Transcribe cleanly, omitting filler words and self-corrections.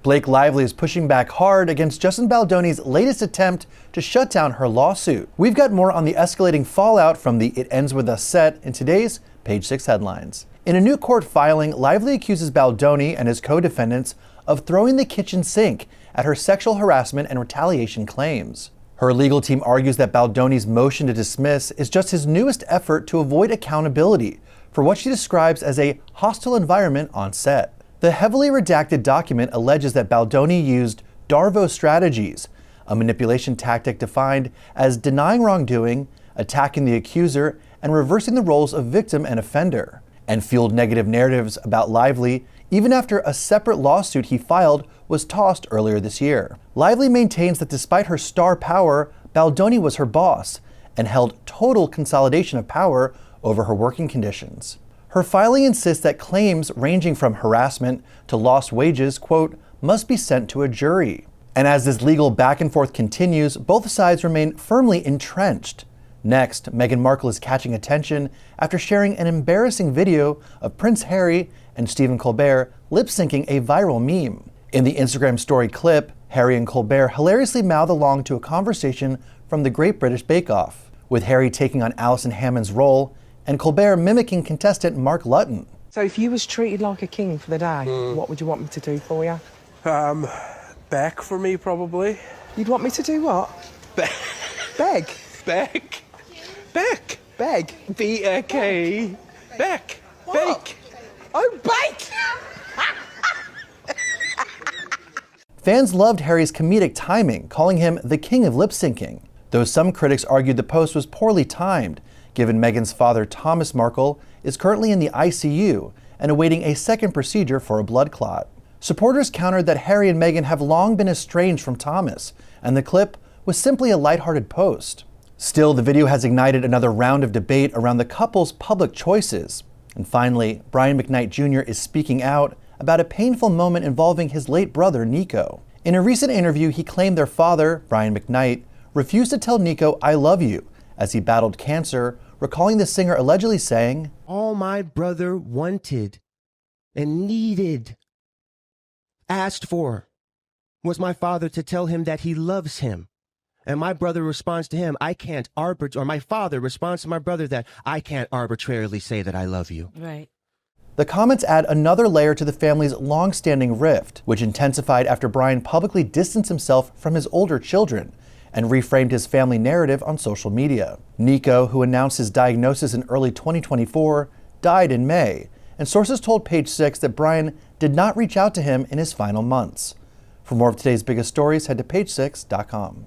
Blake Lively is pushing back hard against Justin Baldoni's latest attempt to shut down her lawsuit. We've got more on the escalating fallout from the It Ends With Us set in today's Page 6 headlines. In a new court filing, Lively accuses Baldoni and his co-defendants of throwing the kitchen sink at her sexual harassment and retaliation claims. Her legal team argues that Baldoni's motion to dismiss is just his newest effort to avoid accountability for what she describes as a hostile environment on set. The heavily redacted document alleges that Baldoni used Darvo strategies, a manipulation tactic defined as denying wrongdoing, attacking the accuser, and reversing the roles of victim and offender, and fueled negative narratives about Lively even after a separate lawsuit he filed was tossed earlier this year. Lively maintains that despite her star power, Baldoni was her boss and held total consolidation of power over her working conditions. Her filing insists that claims ranging from harassment to lost wages, quote, must be sent to a jury. And as this legal back and forth continues, both sides remain firmly entrenched. Next, Meghan Markle is catching attention after sharing an embarrassing video of Prince Harry and Stephen Colbert lip-syncing a viral meme. In the Instagram story clip, Harry and Colbert hilariously mouth along to a conversation from the Great British Bake Off, with Harry taking on Alison Hammond's role and Colbert mimicking contestant Mark Lutton. So if you was treated like a king for the day, what would you want me to do for you? Beg for me, probably. You'd want me to do what? Beg. Beg? Beg. Beg. Beg? B-A-K. Beg. Bake. Oh, bake! Fans loved Harry's comedic timing, calling him the king of lip-syncing, though some critics argued the post was poorly timed, given Meghan's father, Thomas Markle, is currently in the ICU and awaiting a second procedure for a blood clot. Supporters countered that Harry and Meghan have long been estranged from Thomas, and the clip was simply a lighthearted post. Still, the video has ignited another round of debate around the couple's public choices. And finally, Brian McKnight Jr. is speaking out about a painful moment involving his late brother, Niko. In a recent interview, he claimed their father, Brian McKnight, refused to tell Niko, "I love you," as he battled cancer, recalling the singer allegedly saying, "All my brother wanted and needed, asked for, was my father to tell him that he loves him. And my brother responds to him, or my father responds to my brother that I can't arbitrarily say that I love you." Right. The comments add another layer to the family's long-standing rift, which intensified after Brian publicly distanced himself from his older children and reframed his family narrative on social media. Niko, who announced his diagnosis in early 2024, died in May, and sources told Page 6 that Brian did not reach out to him in his final months. For more of today's biggest stories, head to page6.com.